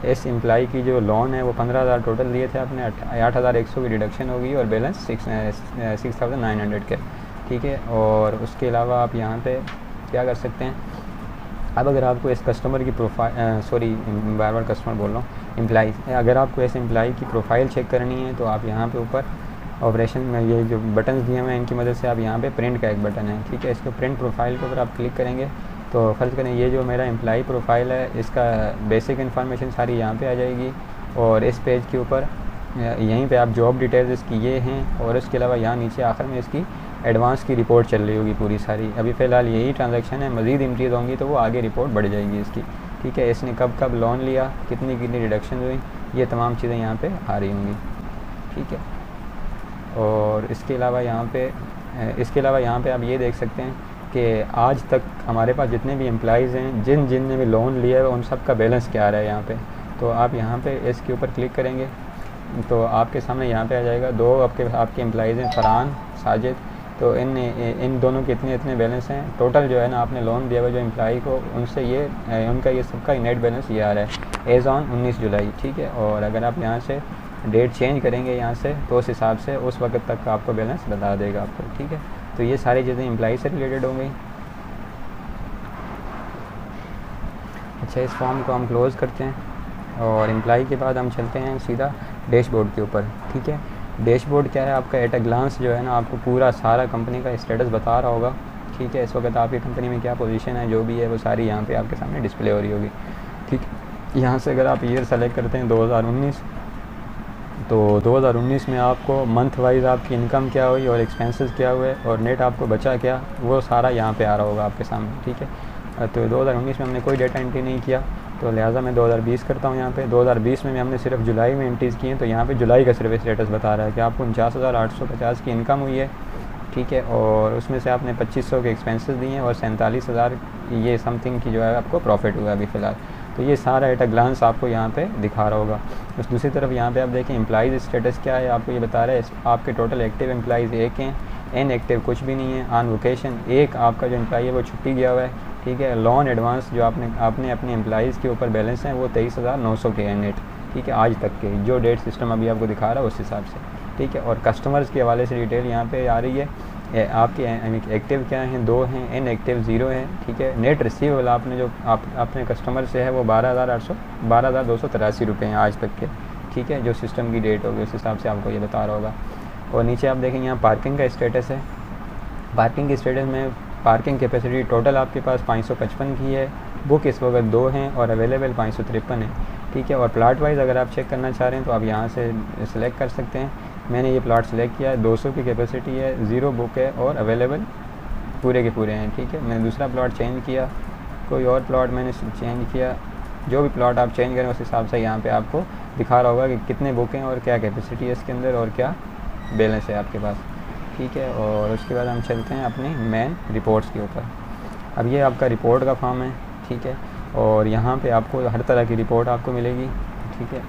इस एम्प्लॉई की जो लोन है वो 15,000 टोटल लिए थे आपने, 8,100 की डिडक्शन होगी और बैलेंस 6,900 के। ठीक है, और उसके अलावा आप यहाँ पे क्या कर सकते हैं, अब अगर आपको इस कस्टमर की प्रोफाइल बार बार कस्टमर बोल रहा हूँ, एम्प्लॉई, अगर आपको इस एम्प्लॉई की प्रोफाइल चेक करनी है तो आप यहाँ पे ऊपर ऑपरेशन में ये जो बटन दिए हुए हैं इनकी मदद से आप यहाँ पे प्रिंट का एक बटन है। ठीक है, इसको प्रिंट प्रोफाइल के ऊपर आप क्लिक करेंगे तो फ़र्ज़ करें ये जो मेरा एम्प्लॉई प्रोफाइल है इसका बेसिक इन्फॉर्मेशन सारी यहाँ पे आ जाएगी, और इस पेज के ऊपर यहीं पे आप जॉब डिटेल्स इसकी ये हैं, और इसके अलावा यहाँ नीचे आखिर में इसकी एडवांस की रिपोर्ट चल रही होगी पूरी सारी। अभी फ़िलहाल यही ट्रांजैक्शन है, मज़ीद एंट्रीज होंगी तो वो आगे रिपोर्ट बढ़ जाएगी इसकी। ठीक है, इसने कब कब लोन लिया, कितनी डिडक्शन हुई, ये तमाम चीज़ें यहाँ पर आ रही होंगी। ठीक है, और इसके अलावा यहाँ पे आप ये देख सकते हैं कि आज तक हमारे पास जितने भी एम्प्लॉइज़ हैं जिनने भी लोन लिया है उन सब का बैलेंस क्या आ रहा है यहाँ पे। तो आप यहाँ पे इसके ऊपर क्लिक करेंगे तो आपके सामने यहाँ पे आ जाएगा, दो आपके एम्प्लॉइज़ हैं, फरहान, साजिद, तो इन दोनों के इतने बैलेंस हैं। टोटल जो है ना आपने लोन दिया हुआ जो एम्प्लॉई को उनसे ये उनका ये सबका नेट बैलेंस ये आ रहा है एज़ ऑन 19 जुलाई। ठीक है, और अगर आप यहाँ से डेट चेंज करेंगे यहाँ से तो उस हिसाब से उस वक्त तक का आपको बैलेंस बता देगा आपको। ठीक है, तो ये सारी चीज़ें एम्प्लॉई से रिलेटेड हो गई। अच्छा, इस फॉर्म को हम क्लोज़ करते हैं और एम्प्लॉई के बाद हम चलते हैं सीधा डैशबोर्ड के ऊपर। ठीक है, डैशबोर्ड क्या है आपका, एट अ ग्लांस जो है ना आपको पूरा सारा कंपनी का स्टेटस बता रहा होगा। ठीक है, इस वक्त आपकी कंपनी में क्या पोजीशन है, जो भी है वो सारी यहाँ पे आपके सामने डिस्प्ले हो रही होगी। ठीक, यहाँ से अगर आप ईयर सेलेक्ट करते हैं 2019, तो 2019 में आपको मंथ वाइज आपकी इनकम क्या हुई और एक्सपेंसेस क्या हुए और नेट आपको बचा क्या, वो सारा यहाँ पे आ रहा होगा आपके सामने। ठीक है, तो 2019 में हमने कोई डेटा एंट्री नहीं किया, तो लिहाजा मैं 2020 करता हूँ यहाँ पे। 2020 में हमने सिर्फ जुलाई में एंट्रीज़ की हैं, तो यहाँ पे जुलाई का सिर्फ स्टेटस बता रहा है कि आपको 49,850 की इनकम हुई है। ठीक है, और उसमें से आपने 2500 के एक्सपेंसेस दिए हैं और 47,000 ये समथिंग की जो है आपको प्रॉफिट हुआ अभी फ़िलहाल। तो ये सारा एट अ ग्लांस आपको यहाँ पे दिखा रहा होगा। उस दूसरी तरफ यहाँ पे आप देखें एम्प्लॉइज़ स्टेटस क्या है, आपको ये बता रहा है आपके टोटल एक्टिव एम्प्लॉइज़ 1 हैं, इनएक्टिव कुछ भी नहीं है। ऑन वोकेशन एक आपका जो एम्प्लॉई है वो छुट्टी गया हुआ है। ठीक है, लोन एडवांस जो आपने अपने एम्प्लॉइज़ के ऊपर बैलेंस हैं वो 23,900 के हैं नेट। ठीक है, आज तक के जो डेट सिस्टम अभी आपको दिखा रहा है उस हिसाब से। ठीक है, और कस्टमर्स के हवाले से डिटेल यहाँ पे आ रही है। आपके एक्टिव क्या हैं, 2 हैं, इनएक्टिव 0 हैं। ठीक है, नेट रिसीवेबल आपने जो अपने कस्टमर से है वो 12,283 रुपये हैं आज तक के। ठीक है, जो सिस्टम की डेट होगी उस हिसाब से आपको ये बता रहा होगा। और नीचे आप देखेंगे यहाँ पार्किंग का स्टेटस है। पार्किंग के स्टेटस में पार्किंग कैपेसिटी टोटल आपके पास 555 की है, बुक इस वक्त 2 हैं और अवेलेबल 553 है। ठीक है, और प्लाट वाइज अगर आप चेक करना चाह रहे हैं तो आप यहाँ से सिलेक्ट कर सकते हैं। मैंने ये प्लाट सिलेक्ट किया है, 200 की कैपेसिटी है, 0 बुक है और अवेलेबल पूरे के पूरे हैं। ठीक है, मैंने दूसरा प्लाट चेंज किया, कोई और प्लाट मैंने चेंज किया। जो भी प्लाट आप चेंज करें उस हिसाब से यहाँ पे आपको दिखा रहा होगा कि कितने बुक हैं और क्या कैपेसिटी है इसके अंदर और क्या बैलेंस है आपके पास। ठीक है, और उसके बाद हम चलते हैं अपनी मेन रिपोर्ट्स के ऊपर। अब ये आपका रिपोर्ट का फॉर्म है। ठीक है, और यहाँ पे आपको हर तरह की रिपोर्ट आपको मिलेगी। ठीक है,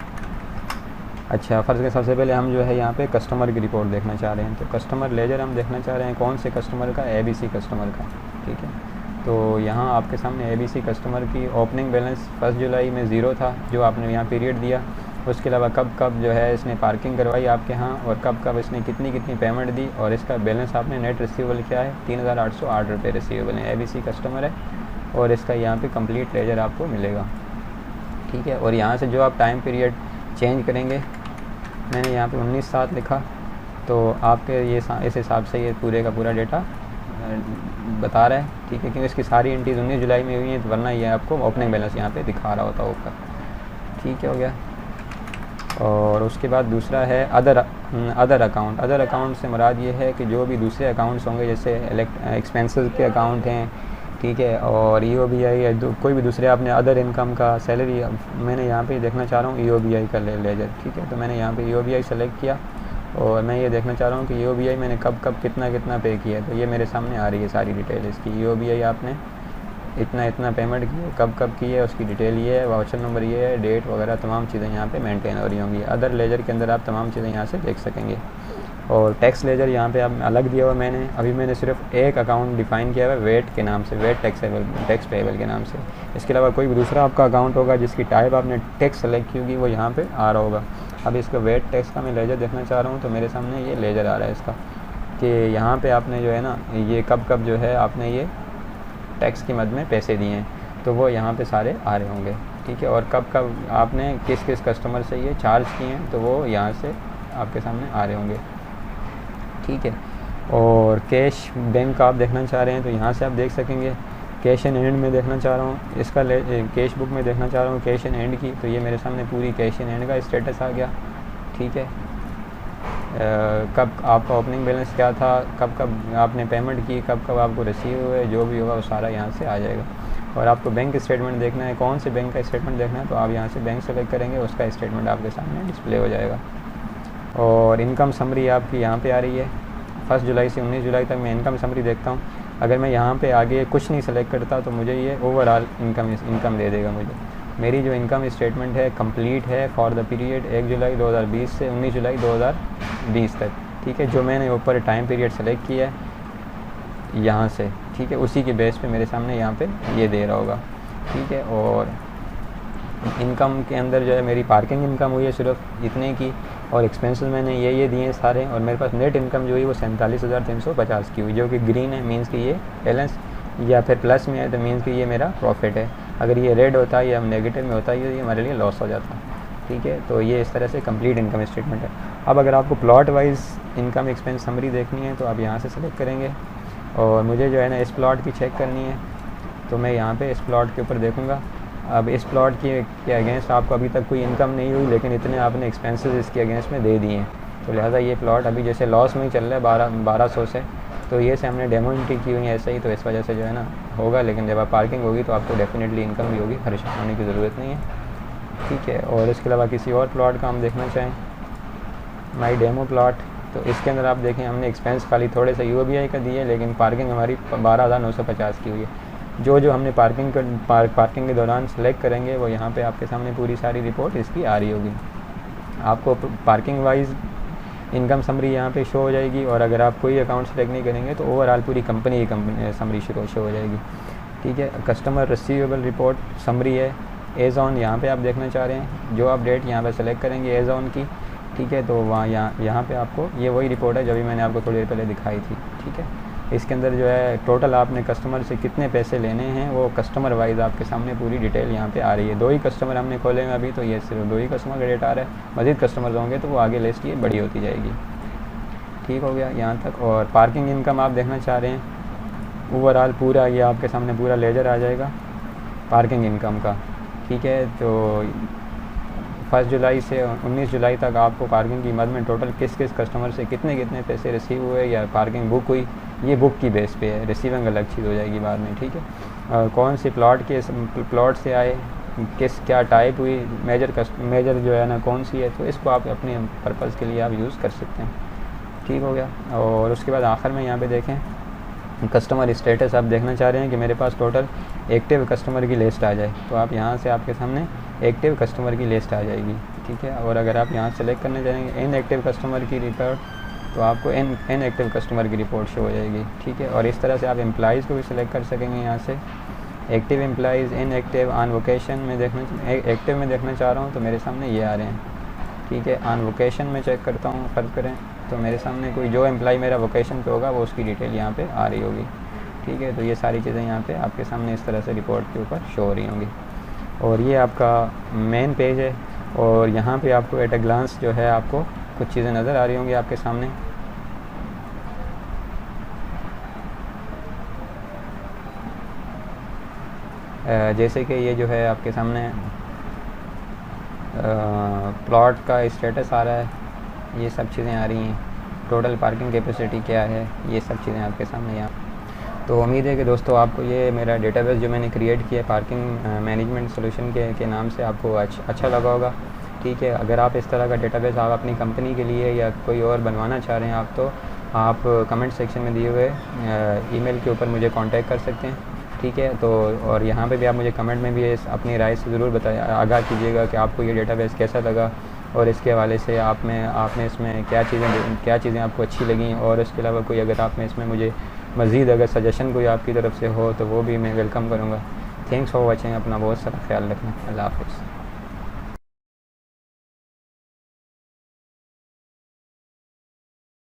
अच्छा फ़र्ज़ के सबसे पहले हम जो है यहाँ पे कस्टमर की रिपोर्ट देखना चाह रहे हैं, तो कस्टमर लेजर हम देखना चाह रहे हैं कौन से कस्टमर का, ABC कस्टमर का। ठीक है, तो यहाँ आपके सामने ABC कस्टमर की ओपनिंग बैलेंस 1 जुलाई में 0 था जो आपने यहाँ पीरियड दिया। उसके अलावा कब कब जो है इसने पार्किंग करवाई आपके यहाँ और कब कब इसने कितनी कितनी पेमेंट दी और इसका बैलेंस आपने नेट रिसीवेबल क्या है, 3,808 रुपये रिसीवेबल है। ABC कस्टमर है और इसका यहाँ पे कंप्लीट लेजर आपको मिलेगा। ठीक है, और यहाँ से जो आप टाइम पीरियड चेंज करेंगे, मैंने यहाँ पे 19/7 लिखा, तो आपके ये इस हिसाब से ये पूरे का पूरा डेटा बता रहा है। ठीक है, क्योंकि इसकी सारी एंट्रीज 19 जुलाई में हुई हैं, तो वरना ये आपको ओपनिंग बैलेंस यहाँ पे दिखा रहा होता ऊपर। ठीक है, हो गया। और उसके बाद दूसरा है अदर अकाउंट। अदर अकाउंट से मुराद ये है कि जो भी दूसरे अकाउंट्स होंगे, जैसे एक्सपेंसेस के अकाउंट हैं। ठीक है, और EOBI कोई भी दूसरे आपने अदर इनकम का सैलरी, मैंने यहाँ पे देखना चाह रहा हूँ EOBI का लेजर। ठीक है, तो मैंने यहाँ पे EOBI सेलेक्ट किया और मैं ये देखना चाह रहा हूँ कि EOBI मैंने कब कब कितना कितना पे किया है, तो ये मेरे सामने आ रही है सारी डिटेल इसकी। EOBI आपने इतना इतना पेमेंट की है, कब कब की है, उसकी डिटेल ये है, वाउचर नंबर ये है, डेट वगैरह तमाम चीज़ें यहाँ पे मेंटेन हो रही होंगी। अदर लेजर के अंदर आप तमाम चीज़ें यहाँ से देख सकेंगे। और टैक्स लेजर यहाँ पे आप अलग दिया हुआ मैंने सिर्फ एक अकाउंट डिफ़ाइन किया हुआ है वेट के नाम से, वेट टैक्स पेएबल के नाम से। इसके अलावा कोई भी दूसरा आपका अकाउंट होगा जिसकी टाइप आपने टैक्स सेलेक्ट की होगी वो यहाँ पे आ रहा होगा। अब इसका वेट टैक्स का मैं लेजर देखना चाह रहा हूँ, तो मेरे सामने ये लेजर आ रहा है इसका, कि यहाँ पे आपने जो है ना ये कब कब जो है आपने ये टैक्स की मद में पैसे दिए हैं, तो वो यहाँ पे सारे आ रहे होंगे। ठीक है, और कब कब आपने किस किस कस्टमर से ये चार्ज किए हैं, तो वो यहाँ से आपके सामने आ रहे होंगे। ठीक है, और कैश बैंक आप देखना चाह रहे हैं तो यहाँ से आप देख सकेंगे। कैश एंड एंड में देखना चाह रहा हूँ, इसका कैश बुक में देखना चाह रहा हूँ कैश एंड एंड की, तो ये मेरे सामने पूरी कैश एंड एंड का स्टेटस आ गया। ठीक है, कब आपका ओपनिंग बैलेंस क्या था, कब कब आपने पेमेंट की, कब कब आपको रिसीव हुए, जो भी होगा वो सारा यहाँ से आ जाएगा। और आपको बैंक स्टेटमेंट देखना है, कौन से बैंक का स्टेटमेंट देखना है, तो आप यहाँ से बैंक सेलेक्ट करेंगे, उसका स्टेटमेंट आपके सामने डिस्प्ले हो जाएगा। और इनकम समरी आपकी यहाँ पे आ रही है। 1 जुलाई से 19 जुलाई तक मैं इनकम समरी देखता हूँ। अगर मैं यहाँ पे आगे कुछ नहीं सेलेक्ट करता तो मुझे ये ओवरऑल इनकम दे देगा मुझे। मेरी जो इनकम स्टेटमेंट है कंप्लीट है फॉर द पीरियड 1 जुलाई 2020 से 19 जुलाई 2020 तक। ठीक है, जो मैंने ऊपर टाइम पीरियड सेलेक्ट किया है यहाँ से, ठीक है, उसी के बेस पे मेरे सामने यहाँ पे ये दे रहा होगा। ठीक है, और इनकम के अंदर जो है मेरी पार्किंग इनकम हुई है सिर्फ इतने की, और एक्सपेंसेस मैंने ये दिए हैं सारे, और मेरे पास नेट इनकम जो हुई वो 47,350 की हुई, जो कि ग्रीन है मींस कि ये बैलेंस, या फिर प्लस में है तो मींस कि ये मेरा प्रॉफिट है। अगर ये रेड होता है या नेगेटिव में होता है ये हमारे लिए लॉस हो जाता। ठीक है। तो ये इस तरह से कंप्लीट इनकम स्टेटमेंट है। अब अगर आपको plot wise income expense summary देखनी है तो आप यहाँ से सेलेक्ट करेंगे, और मुझे जो है ना इस प्लॉट की चेक करनी है, तो मैं यहाँ पे इस प्लॉट के ऊपर देखूँगा। अब इस प्लॉट के अगेंस्ट आपको अभी तक कोई इनकम नहीं हुई, लेकिन इतने आपने एक्सपेंसेस इसके अगेंस्ट में दे दिए हैं, तो लिहाजा ये प्लॉट अभी जैसे लॉस में ही चल रहा है 1200 से, तो ये से हमने डेमो एंट्री की हुई है ऐसे ही, तो इस वजह से जो है ना होगा। लेकिन जब आप पार्किंग होगी तो आपको डेफिनेटली इनकम भी होगी, परेशान होने की ज़रूरत नहीं है, ठीक है। और इसके अलावा किसी और प्लॉट का हम देखना चाहें, माई डेमो प्लॉट, तो इसके अंदर आप देखें हमने एक्सपेंस खाली थोड़े से UOBI का दिए, लेकिन पार्किंग हमारी 12,950 की हुई है। जो हमने पार्किंग के दौरान सेलेक्ट करेंगे वो यहाँ पे आपके सामने पूरी सारी रिपोर्ट इसकी आ रही होगी। आपको पार्किंग वाइज इनकम समरी यहाँ पे शो हो जाएगी, और अगर आप कोई अकाउंट सेलेक्ट नहीं करेंगे तो ओवरऑल पूरी कंपनी की समरी शो हो जाएगी, ठीक है। कस्टमर रिसीवेबल रिपोर्ट समरी है, एज ऑन यहाँ पे आप देखना चाह रहे हैं, जो आप डेट यहाँ पे सेलेक्ट करेंगे एज ऑन की, ठीक है, तो वहाँ यहाँ पे आपको ये वही रिपोर्ट है जो भी मैंने आपको थोड़ी देर पहले दिखाई थी, ठीक है। इसके अंदर जो है टोटल आपने कस्टमर से कितने पैसे लेने हैं वो कस्टमर वाइज आपके सामने पूरी डिटेल यहाँ पे आ रही है। 2 ही कस्टमर हमने खोले हैं अभी, तो ये सिर्फ 2 ही कस्टमर का डेटा आ रहा है। मज़ीद कस्टमर होंगे तो वो आगे लिस्ट ये बड़ी होती जाएगी, ठीक हो गया यहाँ तक। और पार्किंग इनकम आप देखना चाह रहे हैं, ओवरऑल पूरा ये आपके सामने पूरा लेजर आ जाएगा पार्किंग इनकम का, ठीक है। तो 1 जुलाई से 19 जुलाई तक आपको पार्किंग की मद में टोटल किस कस्टमर से कितने पैसे रिसीव हुए या पार्किंग बुक हुई, ये बुक की बेस पे है, रिसीविंग अलग चीज़ हो जाएगी बाद में, ठीक है। कौन से प्लॉट से आए, क्या टाइप हुई, मेजर जो है ना कौन सी है, तो इसको आप अपने पर्पज़ के लिए आप यूज़ कर सकते हैं, ठीक हो गया। और उसके बाद आखिर में यहाँ पे देखें कस्टमर स्टेटस आप देखना चाह रहे हैं कि मेरे पास टोटल एक्टिव कस्टमर की लिस्ट आ जाए, तो आप यहाँ से आपके सामने एक्टिव कस्टमर की लिस्ट आ जाएगी, ठीक है। और अगर आप यहाँ सेलेक्ट करने जाएंगे इनएक्टिव कस्टमर की रिपोर्ट, तो आपको इनएक्टिव कस्टमर की रिपोर्ट शो हो जाएगी, ठीक है। और इस तरह से आप एम्प्लॉइज़ को भी सिलेक्ट कर सकेंगे यहाँ से, active employees, inactive, on vocation में एक्टिव में देखना चाह रहा हूँ तो मेरे सामने ये आ रहे हैं, ठीक है। ऑन वोकेशन में चेक करता हूँ, फ़र्ज़ करें तो मेरे सामने कोई जो एम्प्लॉय मेरा वोकेशन पे होगा वो उसकी डिटेल यहाँ पे आ रही होगी, ठीक है। तो ये सारी चीज़ें यहाँ पे आपके सामने इस तरह से रिपोर्ट के ऊपर शो हो रही होंगी। और ये आपका मेन पेज है, और यहाँ पे आपको एट अ ग्लांस जो है आपको कुछ चीज़ें नज़र आ रही होंगी आपके सामने। जैसे कि ये जो है आपके सामने प्लॉट का स्टेटस आ रहा है, ये सब चीज़ें आ रही हैं, टोटल पार्किंग कैपेसिटी क्या है, ये सब चीज़ें आपके सामने यहाँ। तो उम्मीद है कि दोस्तों आपको ये मेरा डेटाबेस जो मैंने क्रिएट किया पार्किंग मैनेजमेंट सॉल्यूशन के नाम से आपको अच्छा लगा होगा, ठीक है। अगर आप इस तरह का डेटाबेस आप अपनी कंपनी के लिए या कोई और बनवाना चाह रहे हैं आप, तो आप कमेंट सेक्शन में दिए हुए ईमेल के ऊपर मुझे कांटेक्ट कर सकते हैं, ठीक है। तो और यहाँ पे भी आप मुझे कमेंट में भी अपनी राय से ज़रूर आगाह कीजिएगा कि आपको ये डेटाबेस कैसा लगा, और इसके हवाले से आपने इसमें क्या चीज़ें आपको अच्छी लगीं, और इसके अलावा कोई अगर आपने इसमें मुझे मज़ीद अगर सजेशन कोई आपकी तरफ से हो तो वो भी मैं वेलकम करूँगा। थैंक्स फॉर वॉचिंग, अपना बहुत सारा ख्याल रखना, अल्लाह हाफ़िज़।